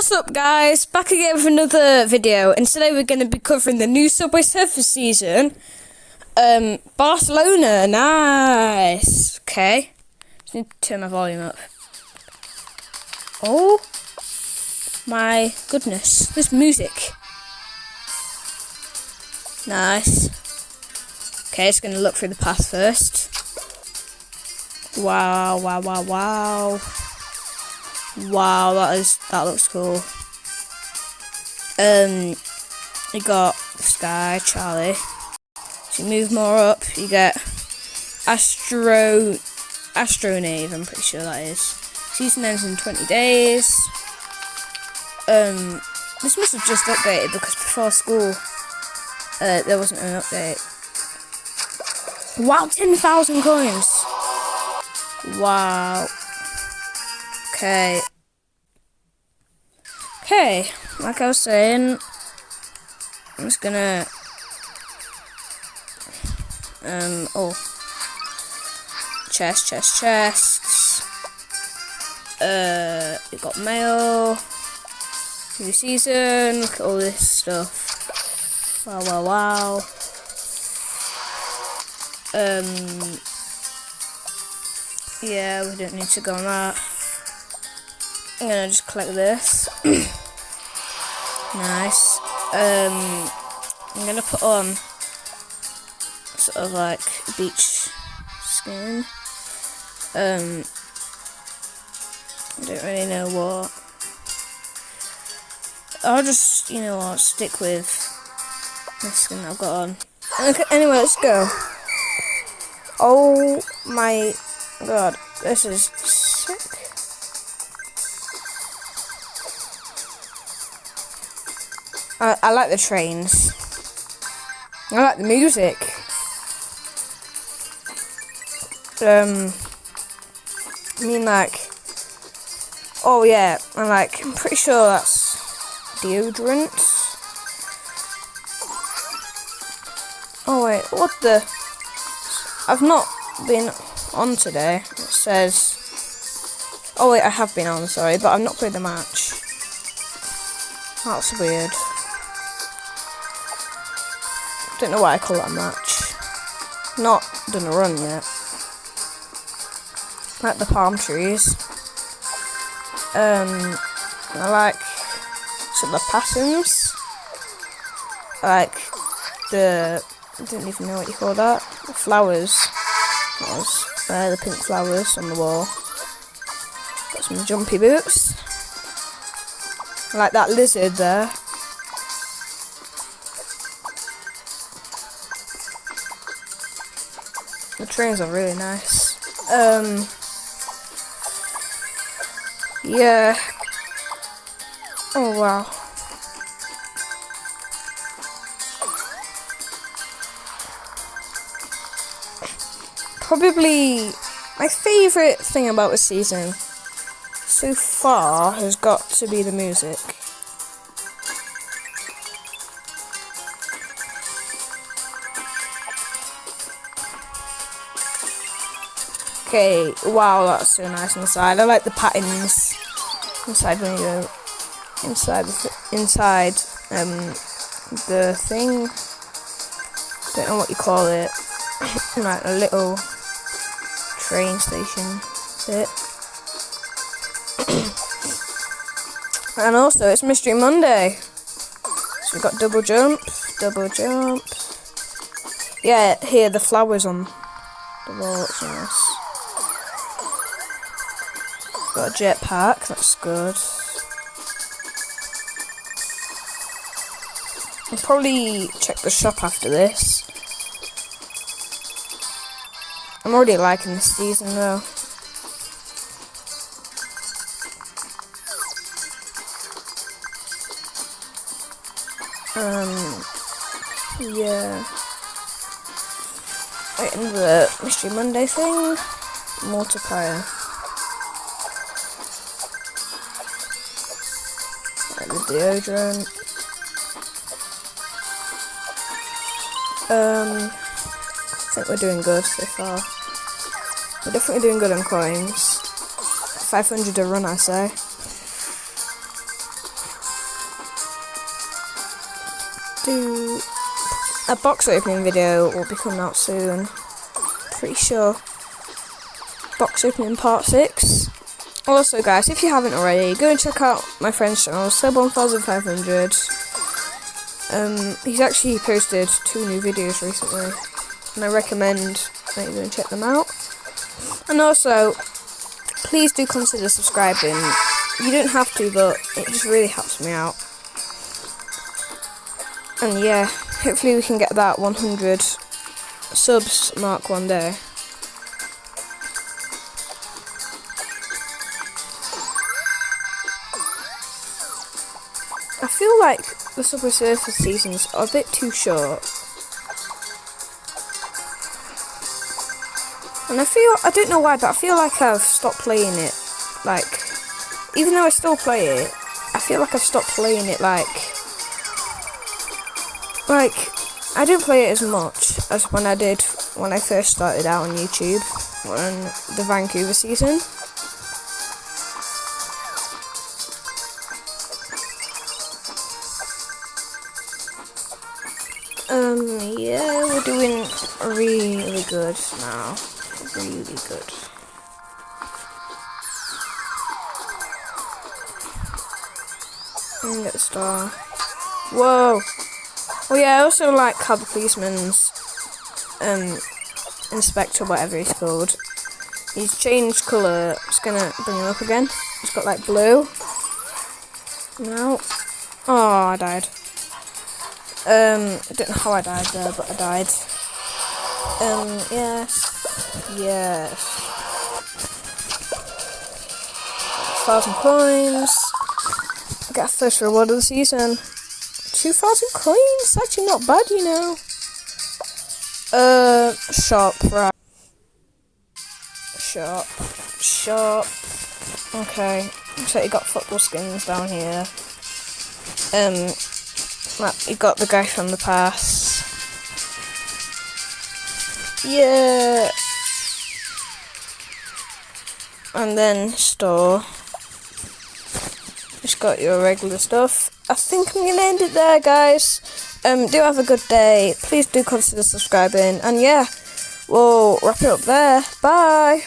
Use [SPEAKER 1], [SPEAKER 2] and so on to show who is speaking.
[SPEAKER 1] What's up, guys? Back again with another video, and today we're going to be covering the new Subway Surfer season. Barcelona, nice. Okay, just need to turn my volume up. Oh my goodness, this music. Nice. Okay, just going to look through the path first. Wow, wow, wow, wow. Wow, that looks cool. You got Sky, Charlie. So you move more up, you get Astronave, I'm pretty sure that is. Season ends in 20 days. This must have just updated because before school, there wasn't an update. Wow, 10,000 coins. Wow. Okay, like I was saying, I'm just gonna, chests, we got mail, new season, look at all this stuff, wow, yeah, we don't need to go on that. I'm gonna just collect this. Nice. I'm gonna put on sort of like beach skin. I don't really know what. I'll just, stick with the skin I've got on. Okay, anyway, let's go. Oh my god, this is sick. I like the trains. I like the music. Oh yeah, I'm pretty sure that's deodorant. Oh wait, what the? I've not been on today. It says. Oh wait, I have been on, sorry, but I've not played the match. That's weird. Don't know why I call that a match. Not done a run yet. I like the palm trees. I like some of the passings. I like I don't even know what you call that. The flowers. The pink flowers on the wall. Got some jumpy boots. I like that lizard there. The trains are really nice. Yeah. Oh wow. Probably my favourite thing about the season so far has got to be the music. Okay, wow, that's so nice inside. I like the patterns inside when you go inside the thing. Don't know what you call it. Like a little train station bit. And also, it's Mystery Monday. So we've got double jump. Yeah, here, the flowers on the wall, looks nice. Got a jetpack, that's good. I'll probably check the shop after this. I'm already liking this season though. Yeah. Right, and the Mystery Monday thing. Multiplier. Like the deodorant. I think we're doing good so far. We're definitely doing good on coins. 500 a run, I say. do a box opening video will be coming out soon. Pretty sure. Box opening part 6. Also, guys, if you haven't already, go and check out my friend's channel, Sub1500. He's actually posted 2 new videos recently, and I recommend that you go and check them out. And also, please do consider subscribing. You don't have to, but it just really helps me out. And yeah, hopefully we can get that 100 subs mark one day. I feel like the Subway Surfers seasons are a bit too short. And I don't know why, but I feel like I've stopped playing it. Like, even though I still play it, I feel like I've stopped playing it like, I don't play it as much as when I did when I first started out on YouTube, on the Vancouver season. Yeah, we're doing really good now. Really good. And get the star. Whoa! Oh yeah, I also like how the policeman's inspector, whatever he's called, he's changed colour. Just gonna bring him up again. He's got like blue. No. Oh, I died. I don't know how I died there, but I died. Yes. 1,000 coins. Get a first reward of the season. 2,000 coins? Actually not bad, you know. Shop, right. Shop. Okay. Looks like you got football skins down here. You got the guy from the past. Yeah. And then store. Just got your regular stuff. I think I'm gonna end it there, guys. Do have a good day. Please do consider subscribing. And yeah, we'll wrap it up there. Bye.